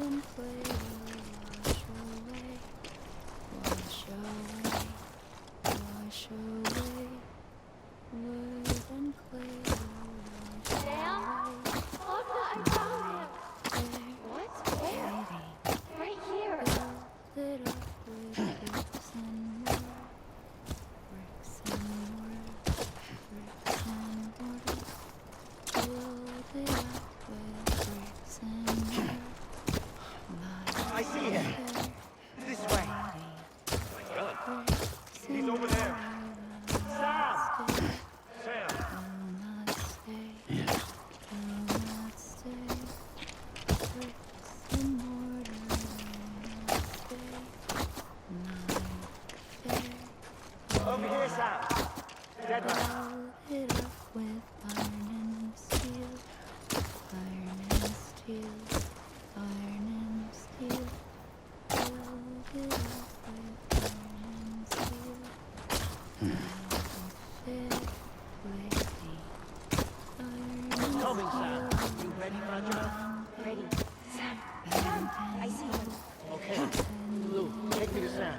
and play wash away, wash away, word and clay Sam? Look, I found him! What? Where? Right here! Build it up with bricks and mortar, bricks and mortar, bricks and mortar. Build it up with bricks and mortar. I see him. This way. He's over there. Sam! Sam! Over here, Sam. Dead man. Build it up with iron and steel, iron and steel, iron and steel. Build it up with iron and steel. Fit with me. Iron and Coming, Sam. steel. You ready, Roger? Ready. Sam! Sam! I see him. Okay. Lou, take me to Sam.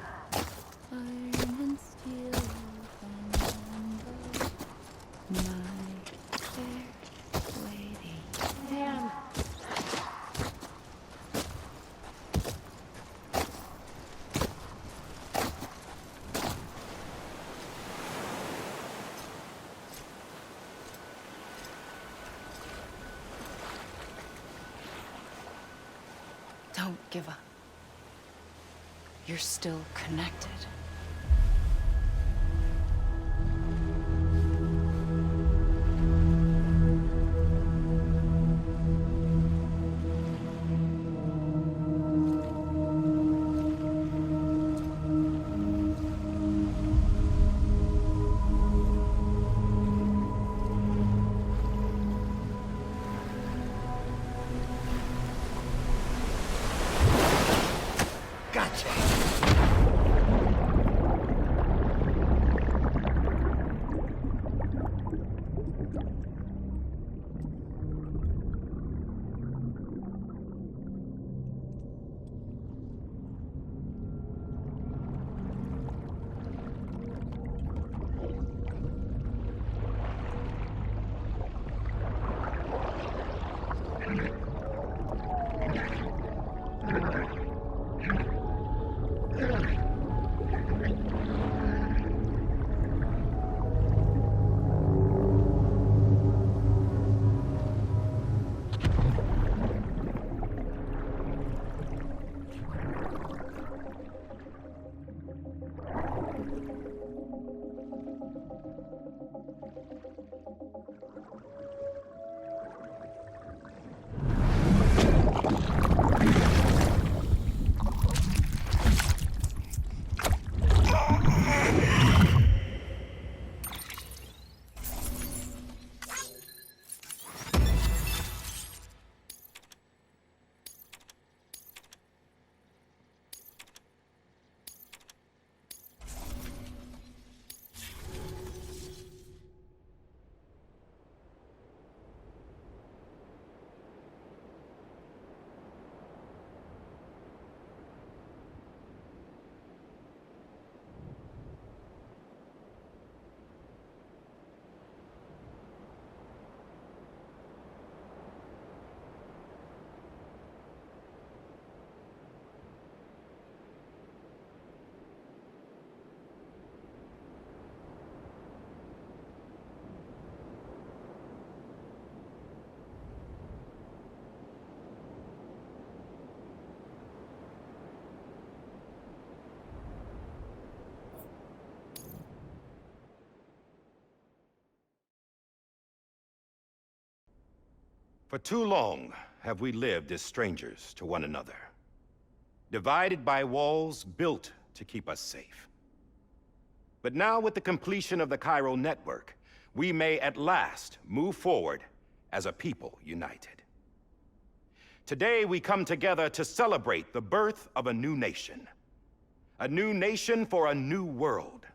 Iron and steel. My fair lady. Sam! Don't give up. You're still connected. Gotcha. For too long have we lived as strangers to one another, divided by walls built to keep us safe. But now, with the completion of the Chiral network, we may at last move forward as a people united. Today, we come together to celebrate the birth of a new nation for a new world,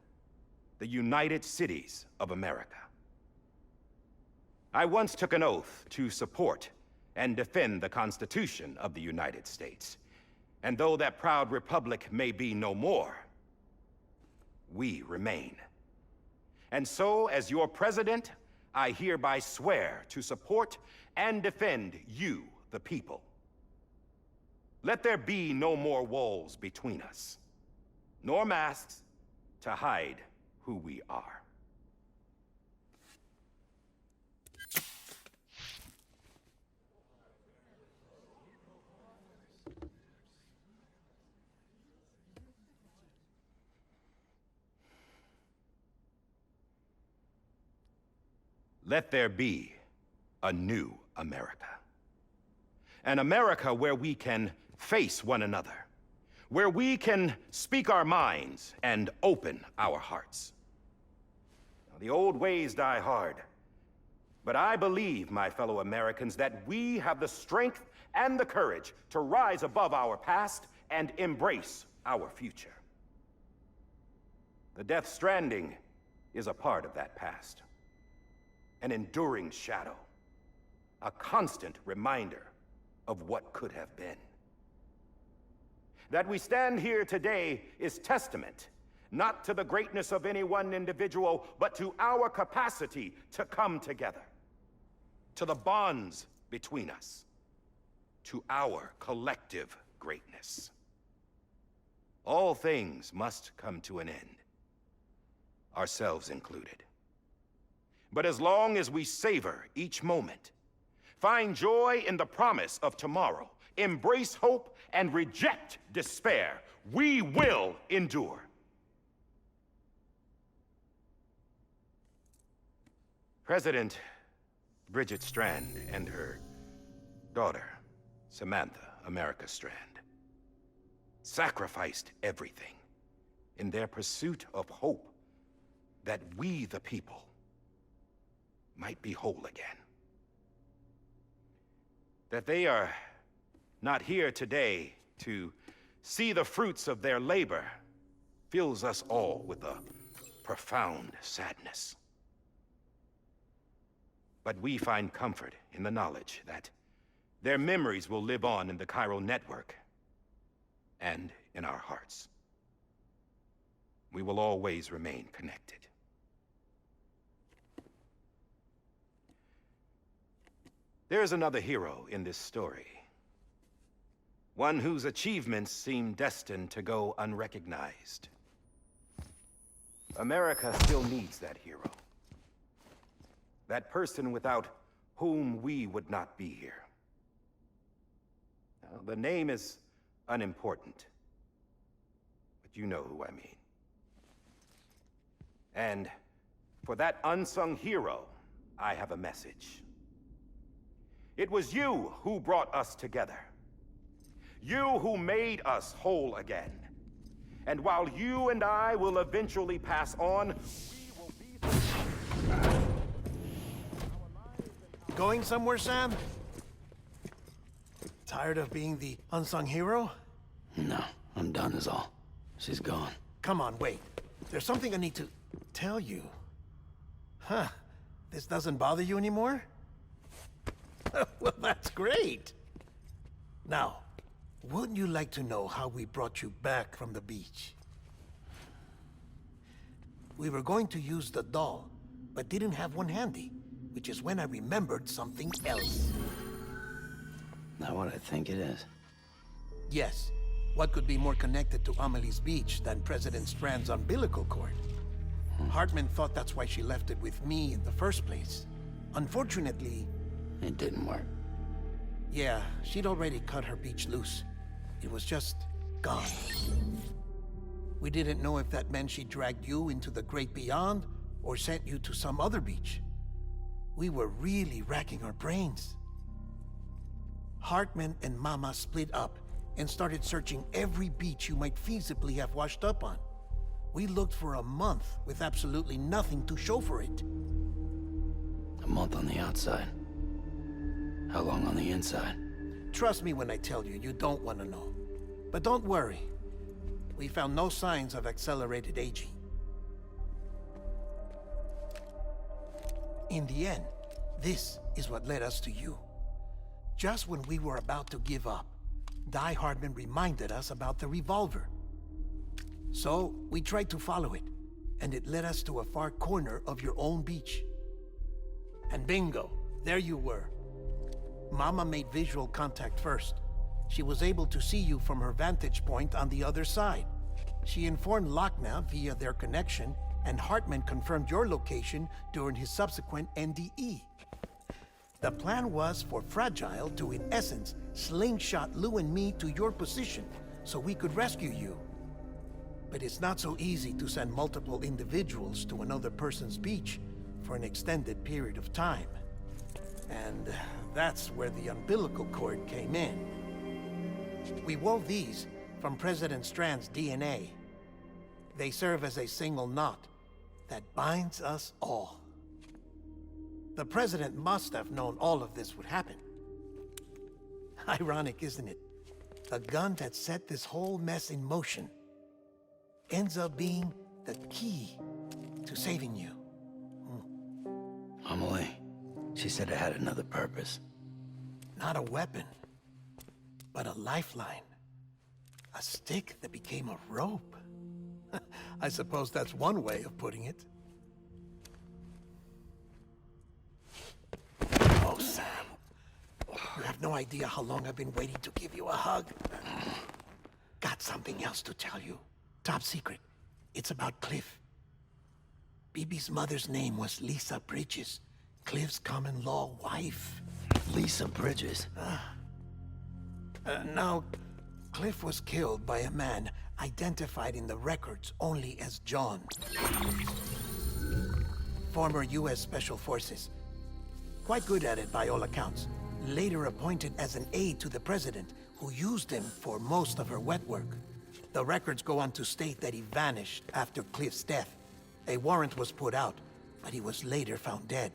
the United Cities of America. I once took an oath to support and defend the Constitution of the United States. And though that proud republic may be no more, we remain. And so, as your president, I hereby swear to support and defend you, the people. Let there be no more walls between us, nor masks to hide who we are. Let there be a new America. An America where we can face one another, where we can speak our minds and open our hearts. Now, the old ways die hard, but I believe, my fellow Americans, that we have the strength and the courage to rise above our past and embrace our future. The Death Stranding is a part of that past. An enduring shadow, a constant reminder of what could have been. That we stand here today is testament, not to the greatness of any one individual, but to our capacity to come together, to the bonds between us, to our collective greatness. All things must come to an end, ourselves included. But as long as we savor each moment, find joy in the promise of tomorrow, embrace hope, and reject despair, we will endure. President Bridget Strand and her daughter, Samantha America Strand, sacrificed everything in their pursuit of hope that we, the people, might be whole again. That they are not here today to see the fruits of their labor fills us all with a profound sadness. But we find comfort in the knowledge that their memories will live on in the chiral network and in our hearts. We will always remain connected. There is another hero in this story. One whose achievements seem destined to go unrecognized. America still needs that hero. That person without whom we would not be here. Now, the name is unimportant, but you know who I mean. And for that unsung hero, I have a message. It was you who brought us together. You who made us whole again. And while you and I will eventually pass on, we will be... Going somewhere, Sam? Tired of being the unsung hero? No, I'm done is all. She's gone. Come on, wait. There's something I need to tell you. Huh. This doesn't bother you anymore? Well, that's great. Now, wouldn't you like to know how we brought you back from the beach? We were going to use the doll, but didn't have one handy, which is when I remembered something else. Not what I think it is. Yes. What could be more connected to Amelie's beach than President Strand's umbilical cord? Hartman thought that's why she left it with me in the first place. Unfortunately... It didn't work. Yeah, she'd already cut her beach loose. It was just gone. We didn't know if that meant she dragged you into the great beyond, or sent you to some other beach. We were really racking our brains. Hartman and Mama split up and started searching every beach you might feasibly have washed up on. We looked for a month with absolutely nothing to show for it. A month on the outside. How long on the inside? Trust me when I tell you, you don't want to know. But don't worry. We found no signs of accelerated aging. In the end, this is what led us to you. Just when we were about to give up, Die Hardman reminded us about the revolver. So, we tried to follow it, and it led us to a far corner of your own beach. And bingo, there you were. Mama made visual contact first. She was able to see you from her vantage point on the other side. She informed Lochner via their connection, and Hartman confirmed your location during his subsequent NDE. The plan was for Fragile to, in essence, slingshot Lou and me to your position so we could rescue you. But it's not so easy to send multiple individuals to another person's beach for an extended period of time. And that's where the umbilical cord came in. We wove these from President Strand's DNA. They serve as a single knot that binds us all. The President must have known all of this would happen. Ironic, isn't it? The gun that set this whole mess in motion ends up being the key to saving you. Amelie, she said it had another purpose. Not a weapon, but a lifeline. A stick that became a rope. I suppose that's one way of putting it. Oh, Sam. You have no idea how long I've been waiting to give you a hug. Got something else to tell you. Top secret. It's about Cliff. Bibi's mother's name was Lisa Bridges, Cliff's common-law wife. Lisa Bridges? Now, Cliff was killed by a man identified in the records only as John. Former U.S. Special Forces. Quite good at it by all accounts. Later appointed as an aide to the president, who used him for most of her wet work. The records go on to state that he vanished after Cliff's death. A warrant was put out, but he was later found dead.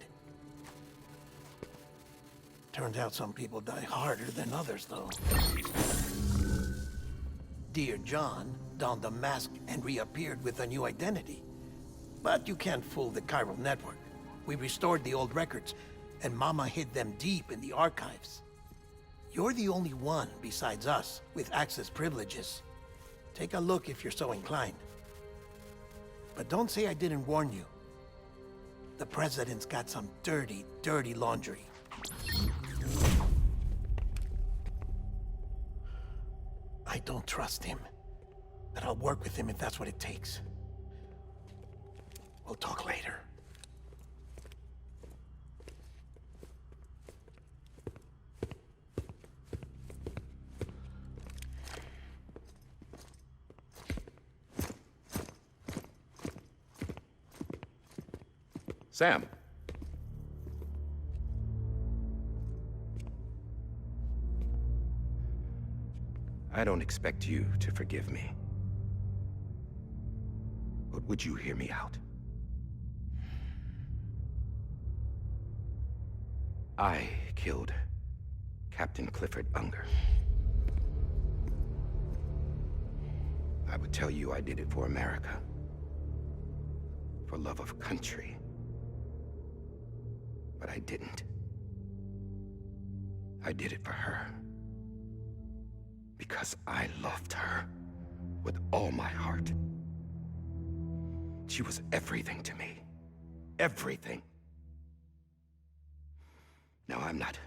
Turned out some people die harder than others, though. Dear John donned a mask and reappeared with a new identity. But you can't fool the chiral network. We restored the old records, and Mama hid them deep in the archives. You're the only one, besides us, with access privileges. Take a look if you're so inclined. But don't say I didn't warn you. The President's got some dirty, dirty laundry. I don't trust him, but I'll work with him if that's what it takes. We'll talk later. Sam. I don't expect you to forgive me. But would you hear me out? I killed Captain Clifford Unger. I would tell you I did it for America. For love of country. But I didn't. I did it for her. Because I loved her with all my heart. She was everything to me. Everything. Now, I'm not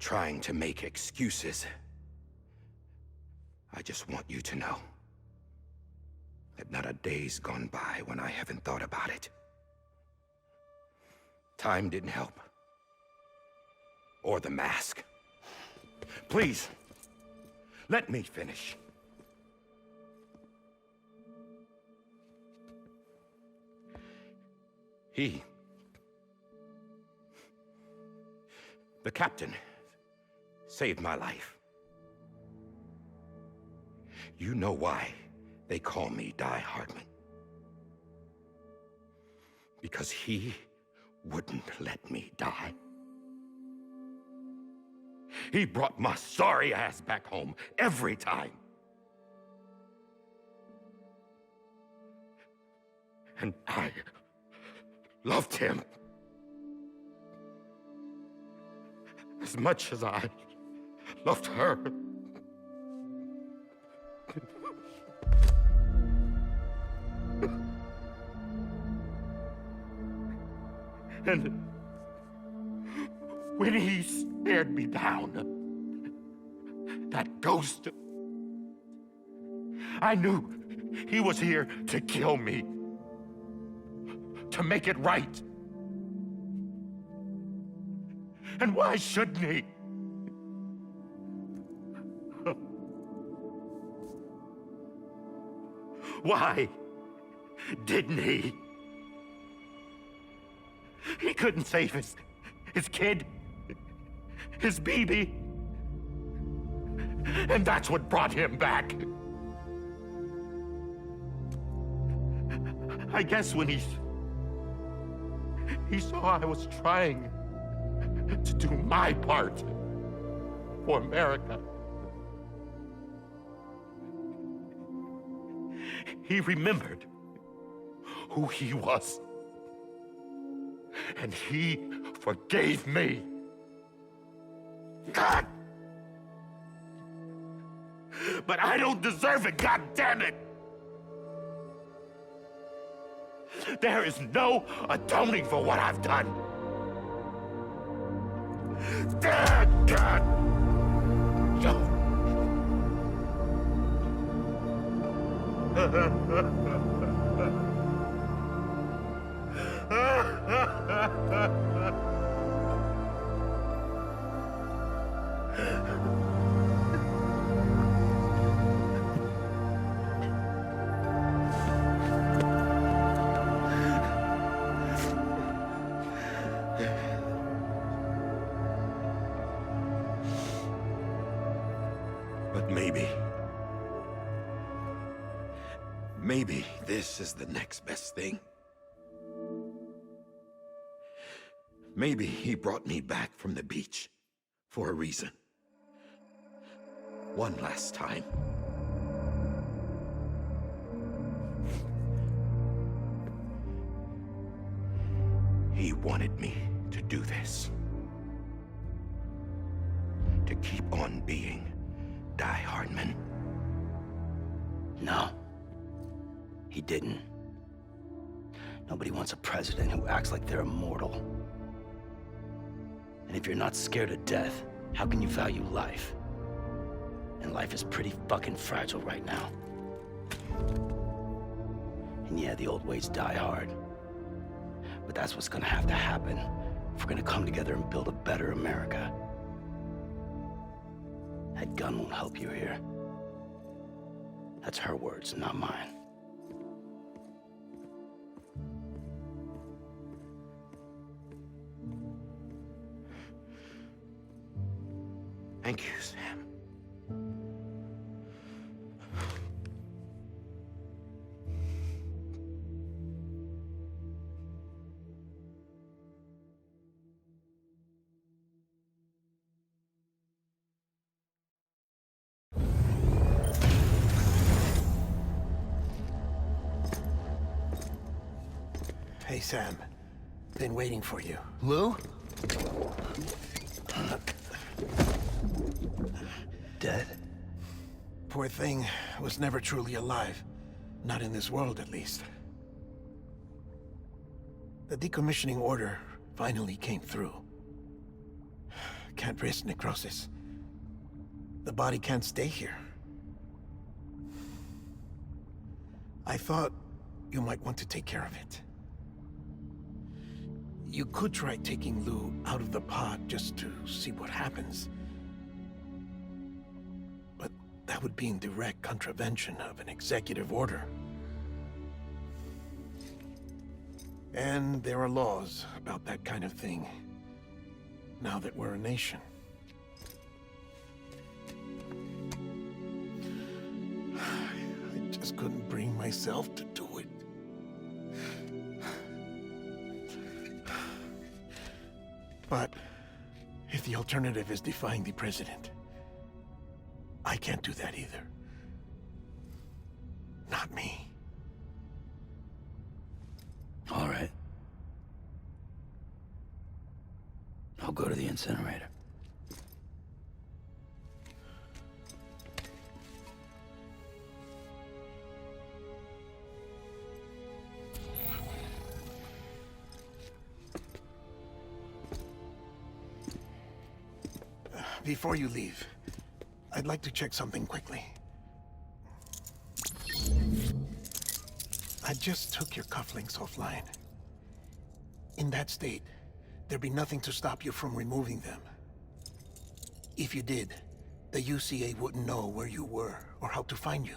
trying to make excuses. I just want you to know that not a day's gone by when I haven't thought about it. Time didn't help. Or the mask. Please, let me finish. The captain, saved my life. You know why they call me Die Hardman. Because he wouldn't let me die. He brought my sorry ass back home every time. And I loved him as much as I loved her. And when he stared me down, that ghost, I knew he was here to kill me, to make it right. And why shouldn't he? Why didn't he? He couldn't save his kid, his baby. And that's what brought him back. I guess when he saw I was trying to do my part for America, he remembered who he was. And he forgave me. God! But I don't deserve it, God damn it! There is no atoning for what I've done. God! But maybe this is the next best thing. Maybe he brought me back from the beach for a reason. One last time. He wanted me to do this. To keep on being Die Hardman. No. He didn't. Nobody wants a president who acts like they're immortal. And if you're not scared of death, how can you value life? And life is pretty fucking fragile right now. And yeah, the old ways die hard. But that's what's gonna have to happen if we're gonna come together and build a better America. That gun won't help you here. That's her words, not mine. Thank you, Sam. Hey, Sam. Been waiting for you. Lou? Dead? Poor thing was never truly alive. Not in this world, at least. The decommissioning order finally came through. Can't risk necrosis. The body can't stay here. I thought you might want to take care of it. You could try taking Lou out of the pod just to see what happens. But that would be in direct contravention of an executive order. And there are laws about that kind of thing, now that we're a nation. I just couldn't bring myself to do it. But if the alternative is defying the president, I can't do that either. Not me. All right. I'll go to the incinerator. Before you leave, I'd like to check something quickly. I just took your cufflinks offline. In that state, there'd be nothing to stop you from removing them. If you did, the UCA wouldn't know where you were or how to find you.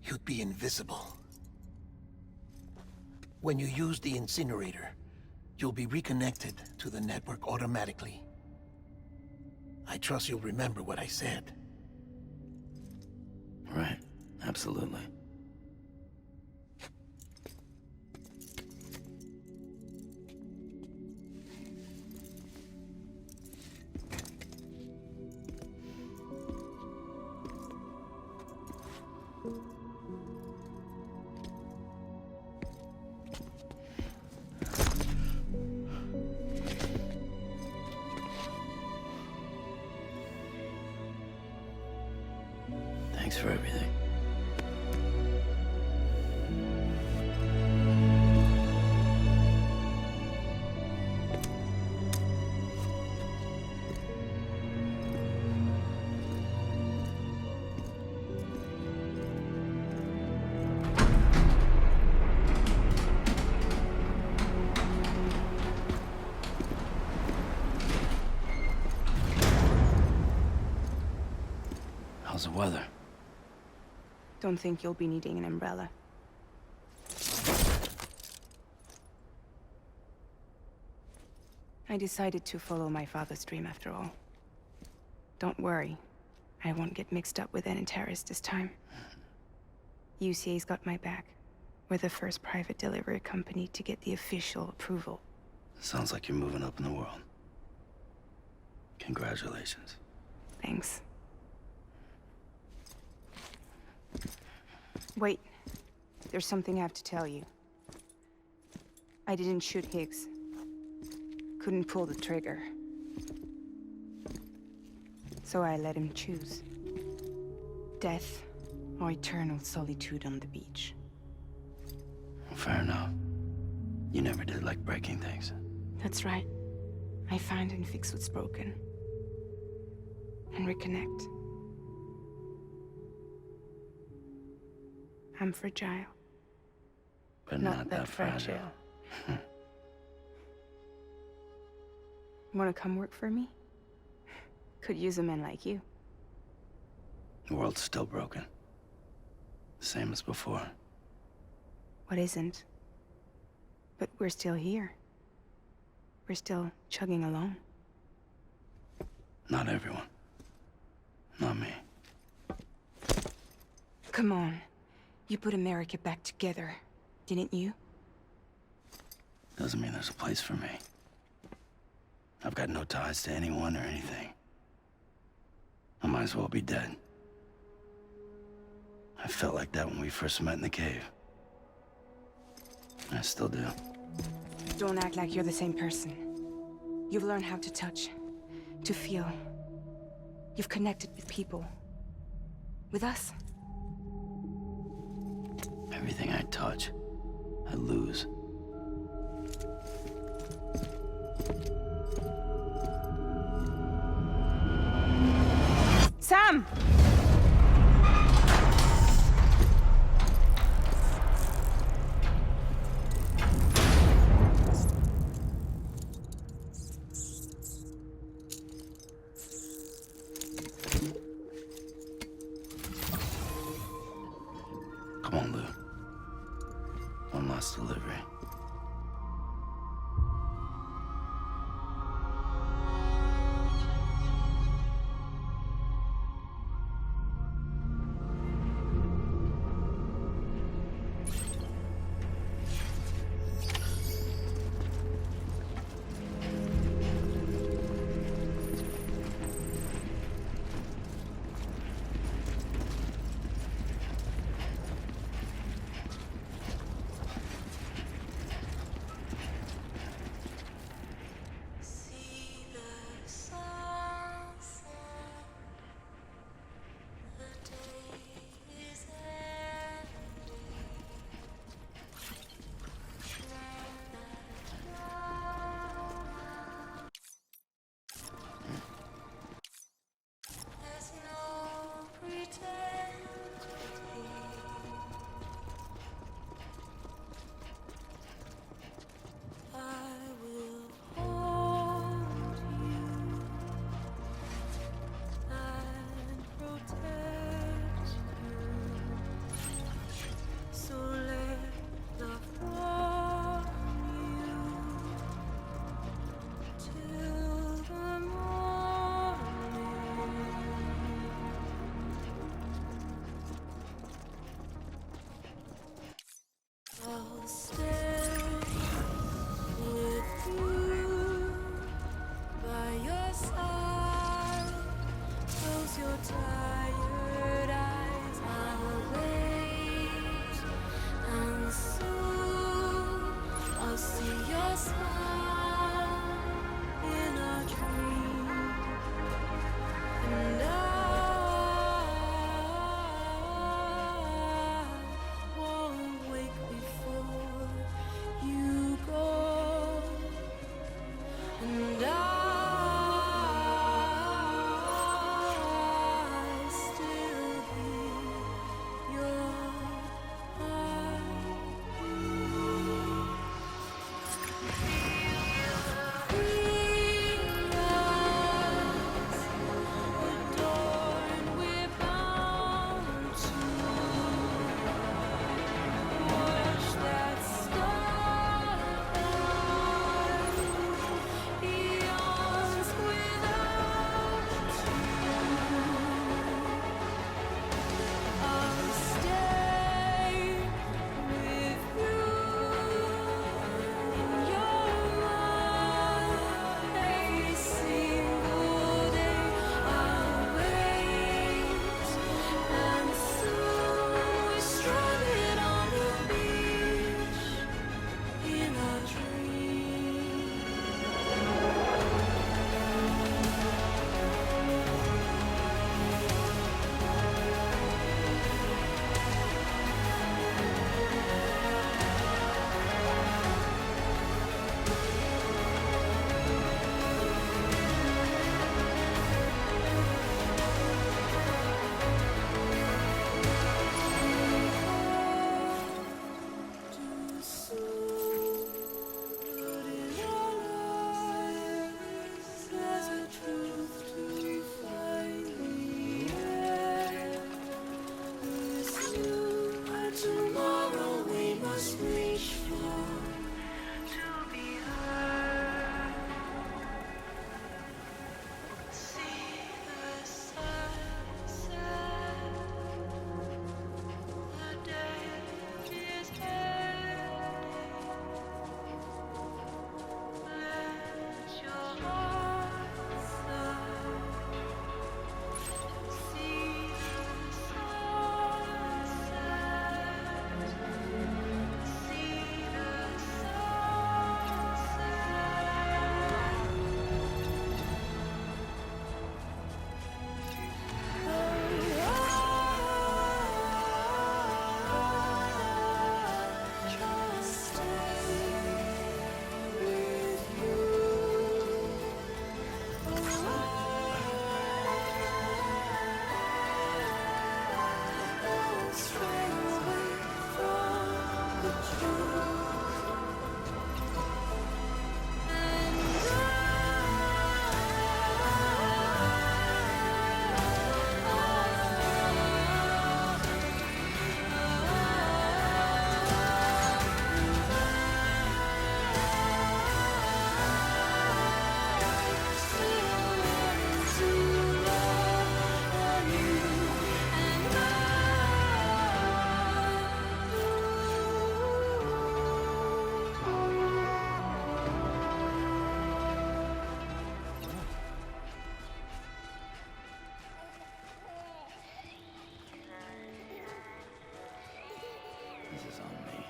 You'd be invisible. When you use the incinerator, you'll be reconnected to the network automatically. I trust you'll remember what I said. Right. Absolutely. Thanks for everything. How's the weather? Don't think you'll be needing an umbrella. I decided to follow my father's dream after all. Don't worry. I won't get mixed up with any terrorists this time. UCA's got my back. We're the first private delivery company to get the official approval. Sounds like you're moving up in the world. Congratulations. Thanks. Wait. There's something I have to tell you. I didn't shoot Higgs. Couldn't pull the trigger. So I let him choose. Death or eternal solitude on the beach. Fair enough. You never did like breaking things. That's right. I find and fix what's broken. And reconnect. I'm fragile. But not that fragile. Wanna come work for me? Could use a man like you. The world's still broken. Same as before. What isn't? But we're still here. We're still chugging along. Not everyone. Not me. Come on. You put America back together, didn't you? Doesn't mean there's a place for me. I've got no ties to anyone or anything. I might as well be dead. I felt like that when we first met in the cave. I still do. Don't act like you're the same person. You've learned how to touch, to feel. You've connected with people. With us. Everything I touch, I lose. Sam! Come on, Lou. One last delivery. is on me.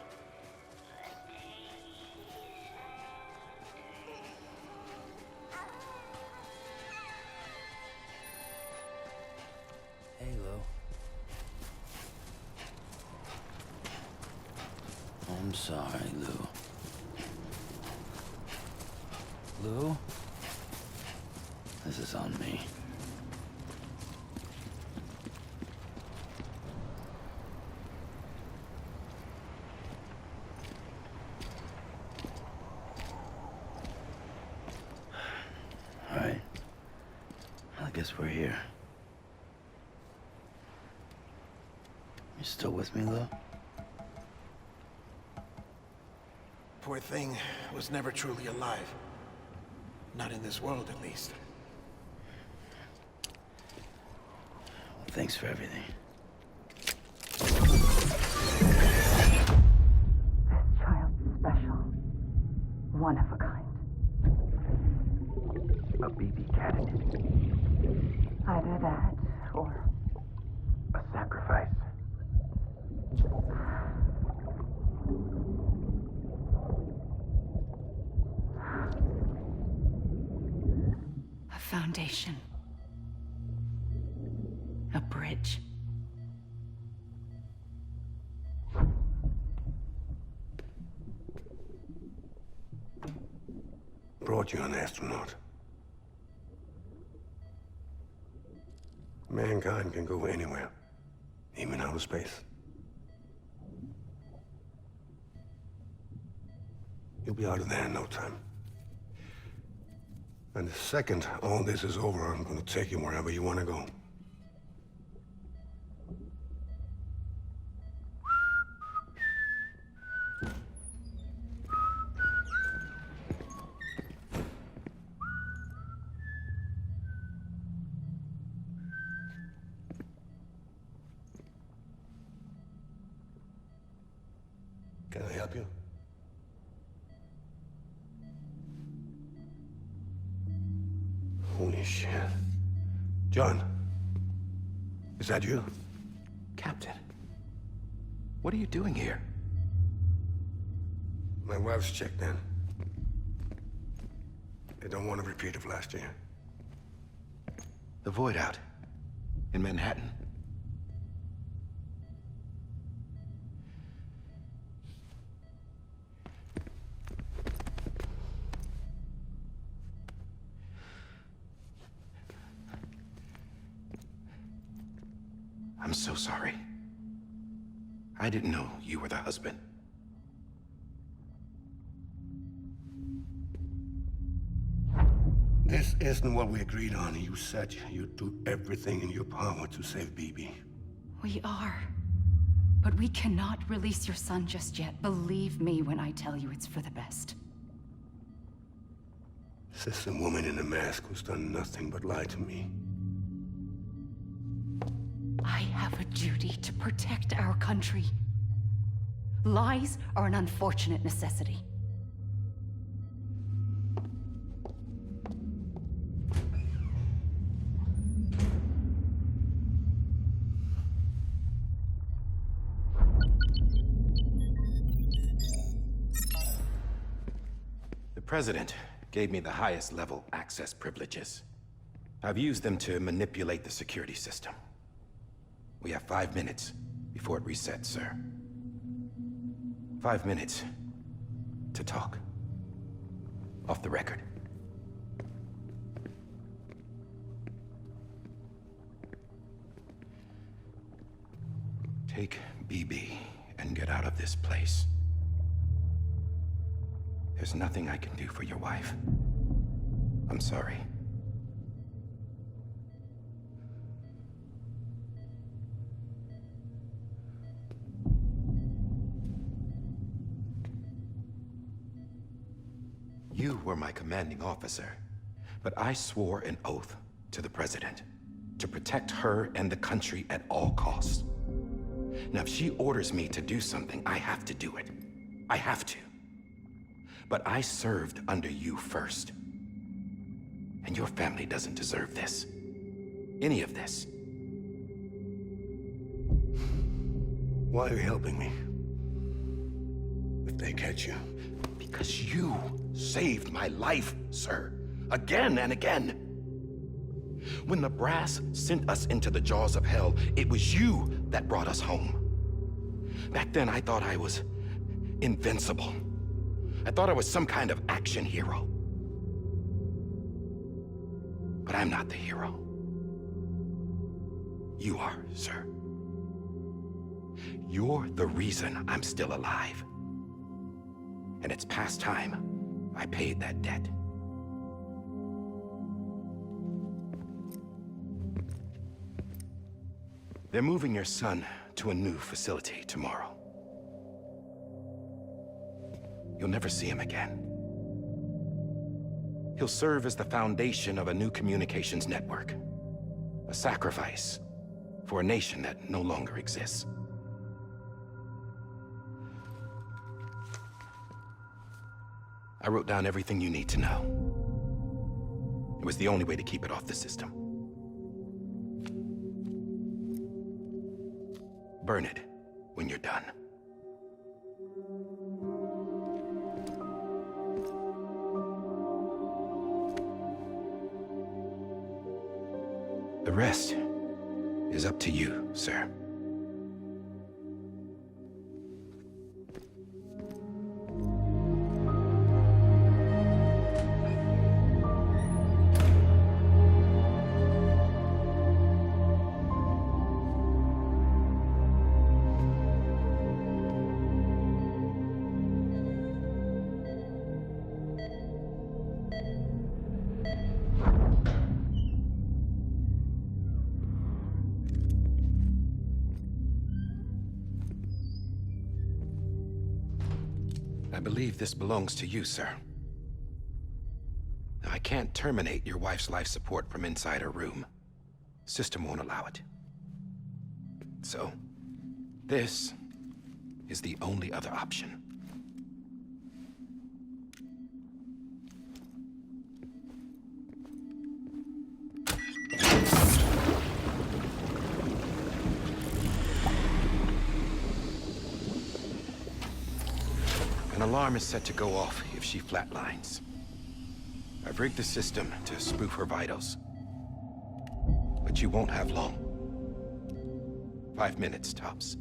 Hey, Lou. I'm sorry, Lou. Lou? This is on me. All right. I guess we're here. You still with me, Lou? Poor thing was never truly alive. Not in this world, at least. Well, thanks for everything. Child special. One of a kind. A BB candidate. Either that, or A sacrifice. a foundation. A bridge. Brought you an astronaut. Mankind can go anywhere, even outer space. You'll be out of there in no time. And the second all this is over, I'm gonna take you wherever you want to go. Can I help you? Holy shit. John, is that you? Captain, what are you doing here? My wife's checked in. They don't want a repeat of last year. The Void Out. In Manhattan. I'm so sorry. I didn't know you were the husband. This isn't what we agreed on. You said you'd do everything in your power to save BB. We are. But we cannot release your son just yet. Believe me when I tell you it's for the best. This is a woman in a mask who's done nothing but lie to me. I have a duty to protect our country. Lies are an unfortunate necessity. The President gave me the highest level access privileges. I've used them to manipulate the security system. We have 5 minutes before it resets, sir. 5 minutes to talk. Off the record. Take BB and get out of this place. There's nothing I can do for your wife. I'm sorry. You were my commanding officer, but I swore an oath to the President to protect her and the country at all costs. Now, if she orders me to do something, I have to do it. I have to. But I served under you first. And your family doesn't deserve this. Any of this. Why are you helping me? they catch you? Because you saved my life, sir. Again and again. When the brass sent us into the jaws of hell, it was you that brought us home. Back then, I thought I was invincible. I thought I was some kind of action hero. But I'm not the hero. You are, sir. You're the reason I'm still alive. And it's past time I paid that debt. They're moving your son to a new facility tomorrow. You'll never see him again. He'll serve as the foundation of a new communications network. A sacrifice for a nation that no longer exists. I wrote down everything you need to know. It was the only way to keep it off the system. Burn it when you're done. The rest is up to you, sir. I believe this belongs to you, sir. Now, I can't terminate your wife's life support from inside her room. System won't allow it. So, this is the only other option. An alarm is set to go off if she flatlines. I've rigged the system to spoof her vitals. But you won't have long. 5 minutes, tops.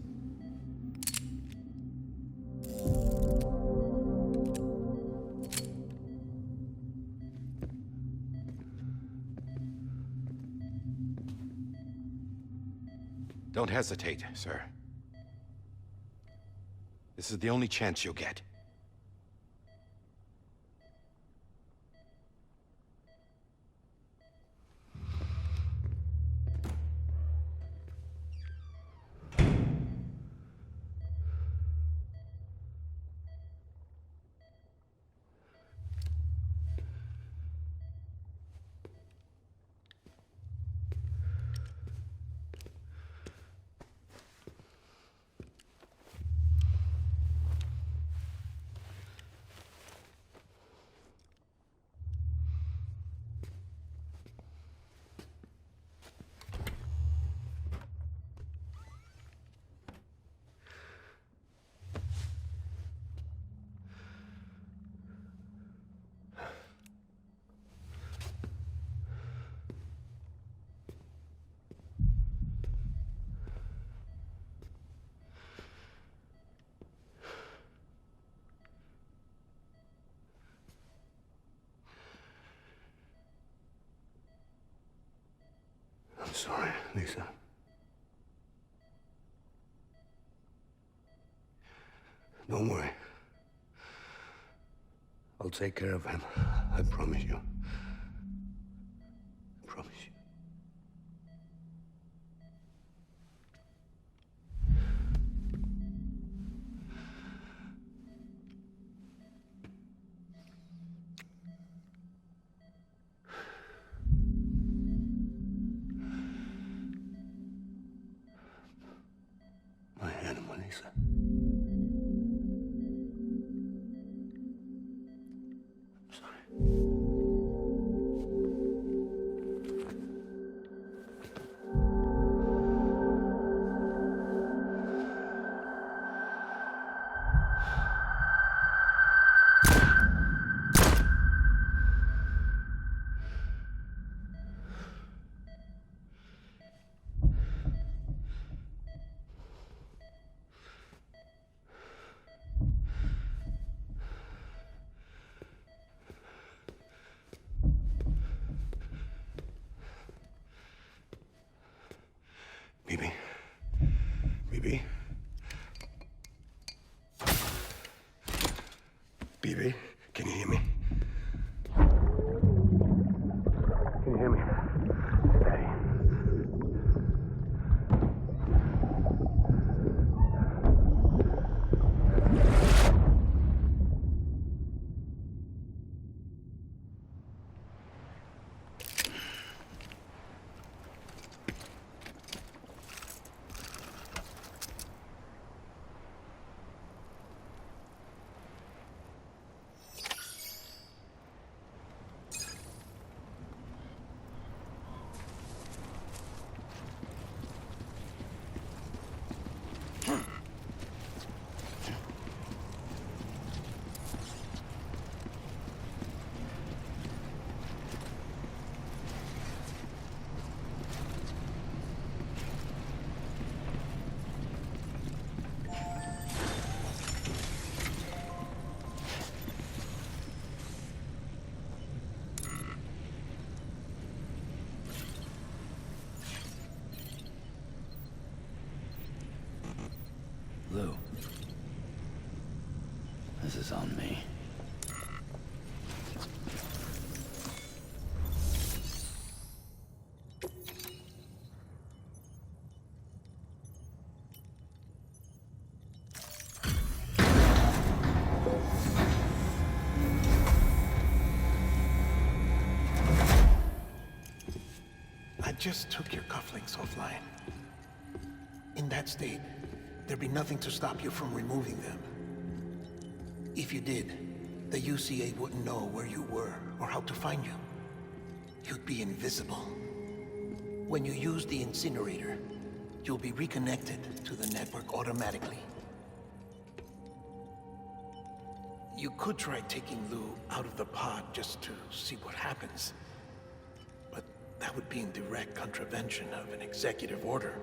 Don't hesitate, sir. This is the only chance you'll get. I'm sorry, Lisa. Don't worry. I'll take care of him. I promise you. I promise you. My animal, Lisa. I'm sorry. BB? BB, can you hear me? Can you hear me? Steady. Lou, this is on me. I just took your cufflinks offline. In that state, there'd be nothing to stop you from removing them. If you did, the UCA wouldn't know where you were or how to find you. You'd be invisible. When you use the incinerator, you'll be reconnected to the network automatically. You could try taking Lou out of the pod just to see what happens. But that would be in direct contravention of an executive order.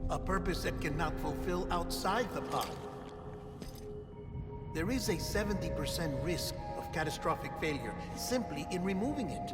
A purpose that cannot fulfill outside the pod. There is a 70% risk of catastrophic failure simply in removing it.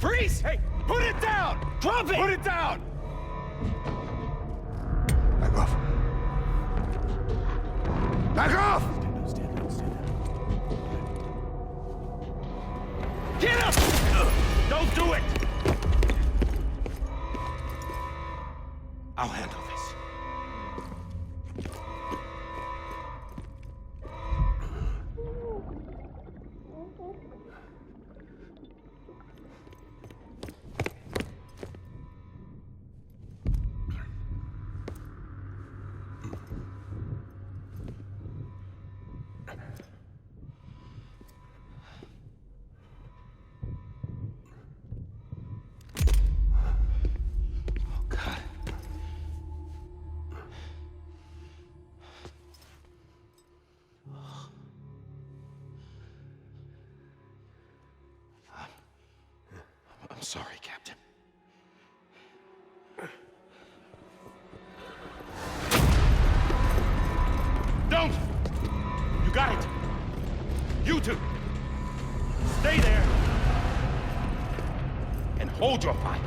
Freeze! Hey, put it down! Drop it! Put it down! Back off. Back off! Get up! Don't do it! I'll handle this. I'm sorry, Captain. Don't! You got it! You two! Stay there! And hold your fire!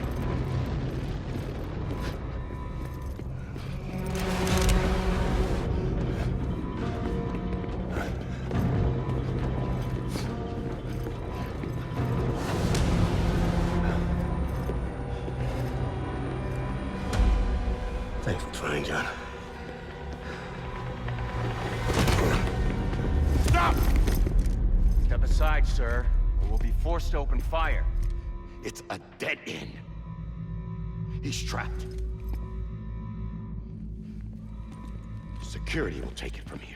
Thanks for trying, John. Stop! Step aside, sir, or we'll be forced to open fire. It's a dead end. He's trapped. Security will take it from here.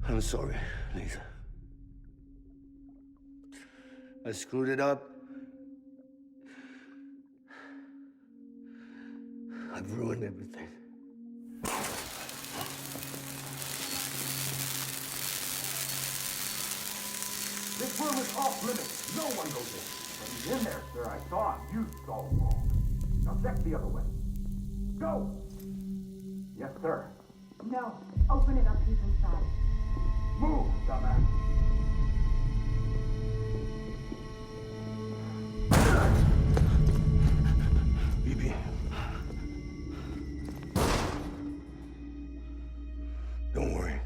I'm sorry, Lisa. I screwed it up. I've ruined everything. This room is off limits. No one goes in. But he's in there, sir. I saw him. You saw him wrong. Now check the other way. Go! Yes, sir. No. Open it up. He's inside. Move, dumbass. BB. Don't worry.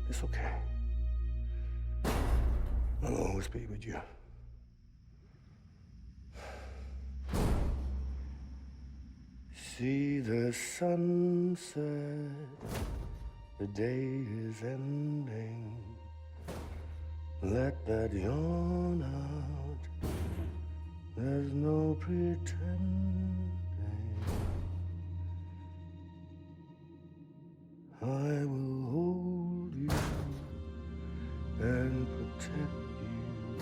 It's okay. I'll always be with you. See the sunset, the day is ending. Let that yawn out, there's no pretending. I will hold you and protect you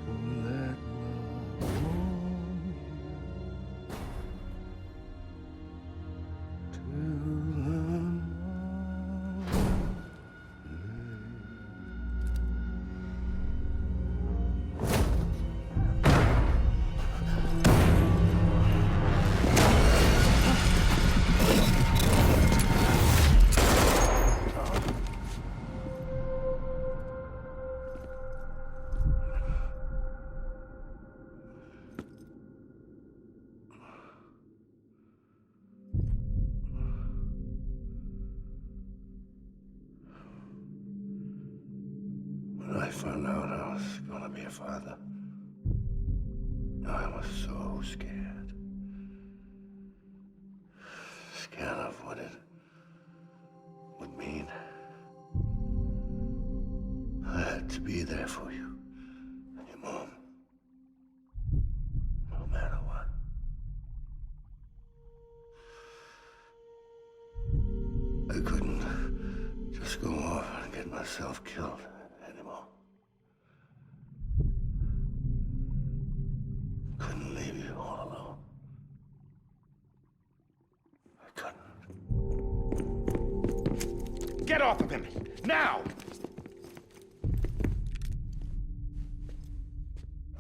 from that love. When I found out I was gonna be a father, I was so scared. Scared of what it would mean. I had to be there for you and your mom. No matter what. I couldn't just go off and get myself killed anymore. Couldn't leave you all alone. I couldn't. Get off of him! Now!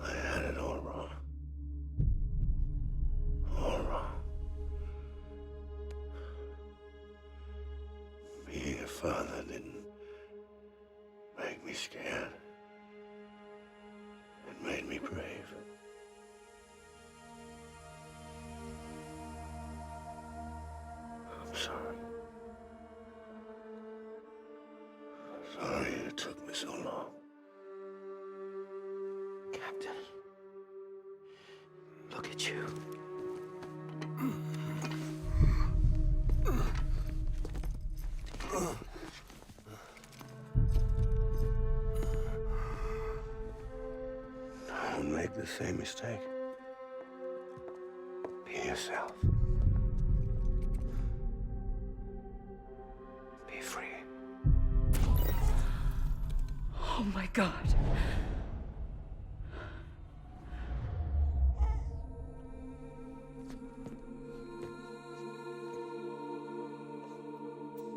I had it all wrong. All wrong. Being a father didn't make me scared. It made me brave. I'm sorry. Sorry it took me so long. Captain, look at you. Don't make the same mistake. Be yourself. Be free. Oh my God.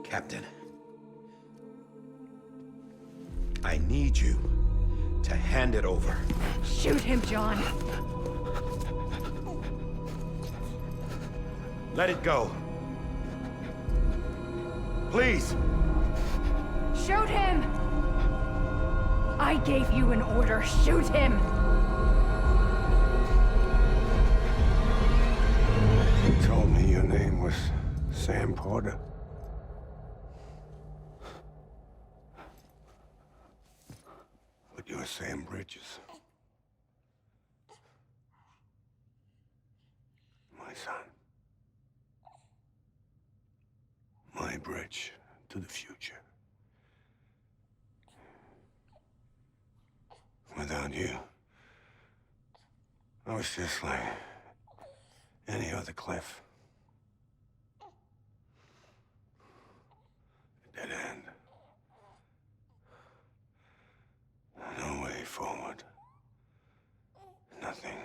Captain, I need you to hand it over. Shoot him, John. Let it go. Please. Shoot him! I gave you an order. Shoot him! You told me your name was Sam Porter. But you're Sam Bridges. My son. My bridge to the future. Without you, I was just like any other Cliff. A dead end. No way forward. Nothing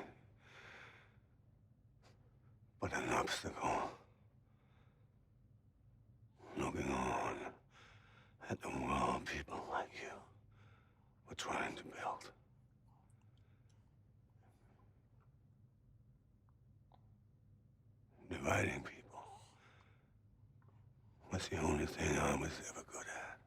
but an obstacle. Looking on at the world people like you were trying to build. Dividing people was the only thing I was ever good at.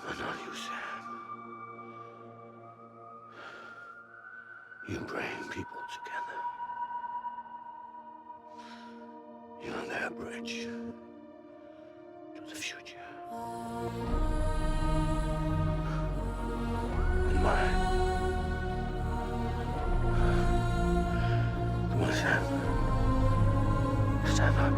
But not you, Sam. You bring people together. You're their bridge to the future. And mine. Come on, Sam. Stand up.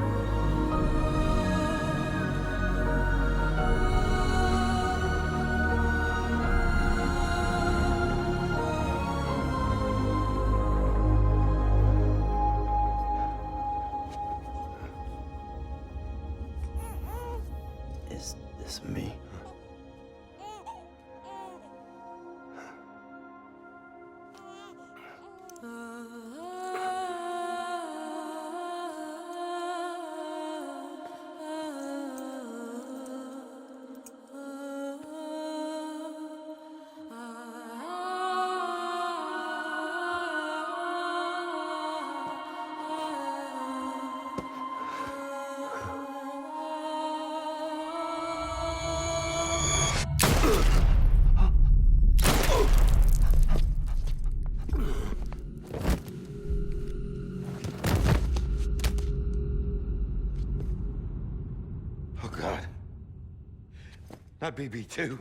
My BB too.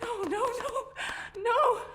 No, no, no, no!